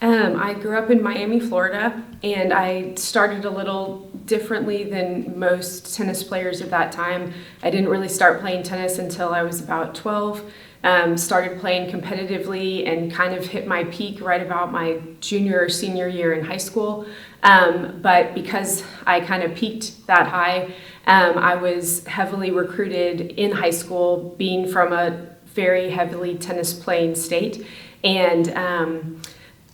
I grew up in Miami, Florida, and I started a little differently than most tennis players at that time. I didn't really start playing tennis until I was about 12. Started playing competitively and kind of hit my peak right about my junior or senior year in high school. But because I kind of peaked that high, I was heavily recruited in high school, being from a very heavily tennis playing state. And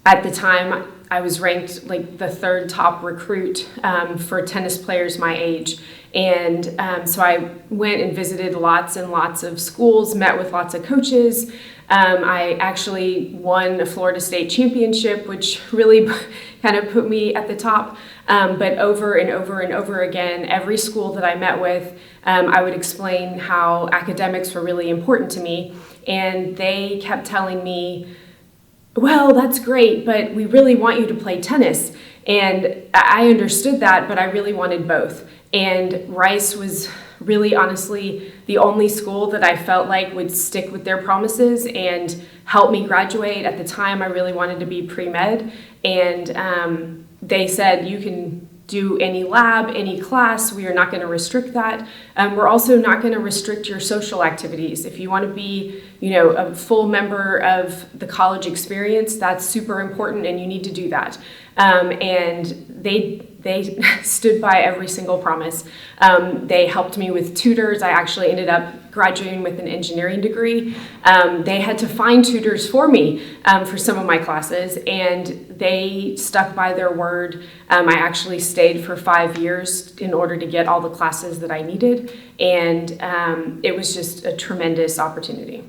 at the time, I was ranked like the third top recruit for tennis players my age. And so I went and visited lots and lots of schools, met with lots of coaches. I actually won a Florida State championship, which really kind of put me at the top. But over and over and over again, every school that I met with, I would explain how academics were really important to me. And they kept telling me, well, that's great, but we really want you to play tennis. And I understood that, but I really wanted both. And Rice was really honestly the only school that I felt like would stick with their promises and help me graduate. At the time, I really wanted to be pre-med. And they said, you can do any lab, any class. We are not going to restrict that. We're also not going to restrict your social activities. If you want to be, a full member of the college experience, that's super important, and you need to do that. And they stood by every single promise. They helped me with tutors. I actually ended up graduating with an engineering degree. They had to find tutors for me for some of my classes, and they stuck by their word. I actually stayed for 5 years in order to get all the classes that I needed, and it was just a tremendous opportunity.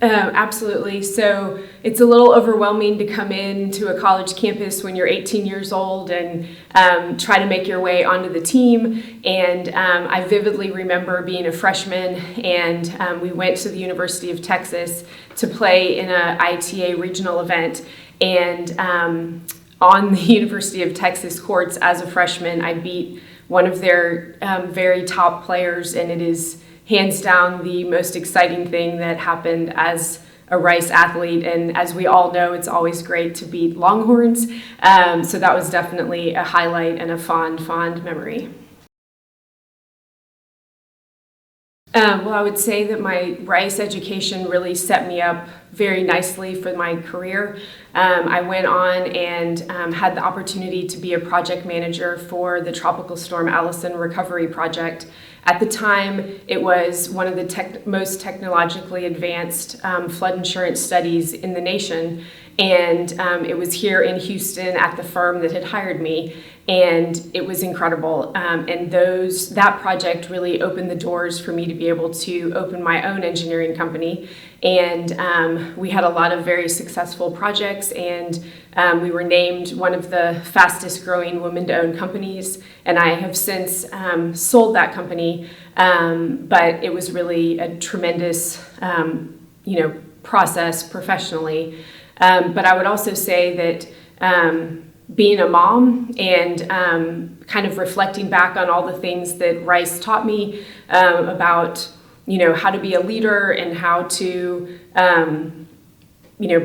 Absolutely. So it's a little overwhelming to come into a college campus when you're 18 years old and try to make your way onto the team. And I vividly remember being a freshman, and we went to the University of Texas to play in a ITA regional event. And on the University of Texas courts as a freshman, I beat one of their very top players, and it is hands down the most exciting thing that happened as a Rice athlete. And as we all know, it's always great to beat Longhorns. So that was definitely a highlight and a fond memory. Well, I would say that my Rice education really set me up very nicely for my career. I went on and had the opportunity to be a project manager for the Tropical Storm Allison Recovery Project. At the time, it was one of the most technologically advanced flood insurance studies in the nation. And it was here in Houston at the firm that had hired me, and it was incredible. And that project really opened the doors for me to be able to open my own engineering company. And we had a lot of very successful projects, and we were named one of the fastest growing women-owned companies. And I have since sold that company, but it was really a tremendous, process professionally. But I would also say that being a mom and kind of reflecting back on all the things that Rice taught me about, how to be a leader and how to,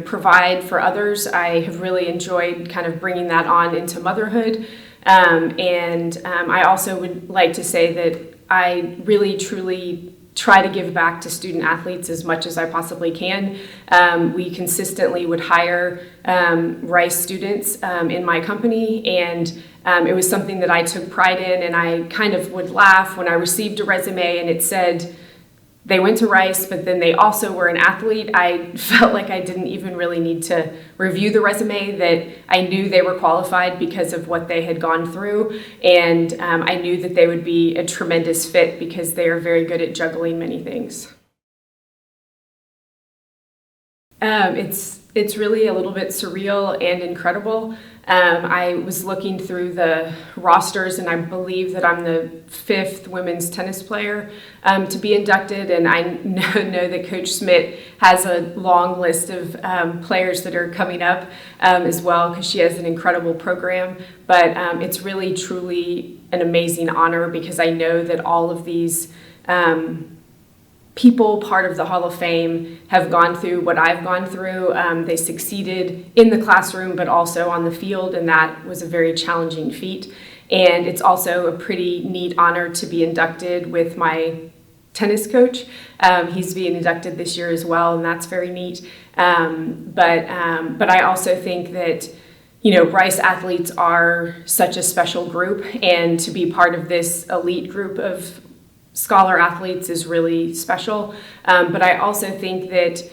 provide for others, I have really enjoyed kind of bringing that on into motherhood. And I also would like to say that I really, truly try to give back to student athletes as much as I possibly can. We consistently would hire Rice students in my company, and it was something that I took pride in, and I kind of would laugh when I received a resume and it said they went to Rice, but then they also were an athlete. I felt like I didn't even really need to review the resume, that I knew they were qualified because of what they had gone through. And I knew that they would be a tremendous fit because they are very good at juggling many things. It's really a little bit surreal and incredible. I was looking through the rosters, and I believe that I'm the 5th women's tennis player to be inducted, and I know that Coach Smith has a long list of players that are coming up as well, because she has an incredible program. But it's really, truly an amazing honor, because I know that all of these people part of the Hall of Fame have gone through what I've gone through. They succeeded in the classroom, but also on the field, and that was a very challenging feat. And it's also a pretty neat honor to be inducted with my tennis coach. He's being inducted this year as well, and that's very neat. But I also think that, Rice athletes are such a special group, and to be part of this elite group of scholar athletes is really special. But I also think that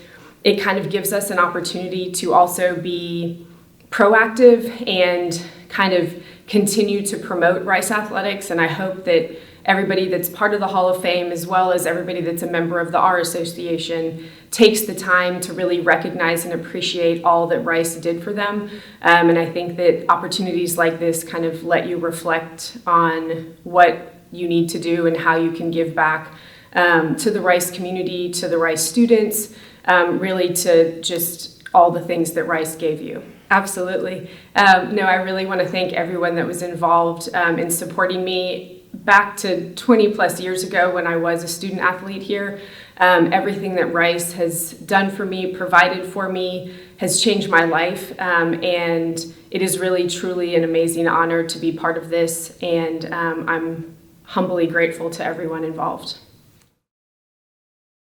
it kind of gives us an opportunity to also be proactive and kind of continue to promote Rice athletics. And I hope that everybody that's part of the Hall of Fame, as well as everybody that's a member of the R Association, takes the time to really recognize and appreciate all that Rice did for them. And I think that opportunities like this kind of let you reflect on what you need to do and how you can give back to the Rice community, to the Rice students, really to just all the things that Rice gave you. Absolutely. No, I really want to thank everyone that was involved in supporting me back to 20 plus years ago when I was a student athlete here. Everything that Rice has done for me, provided for me, has changed my life. And it is really, truly an amazing honor to be part of this. And I'm humbly grateful to everyone involved.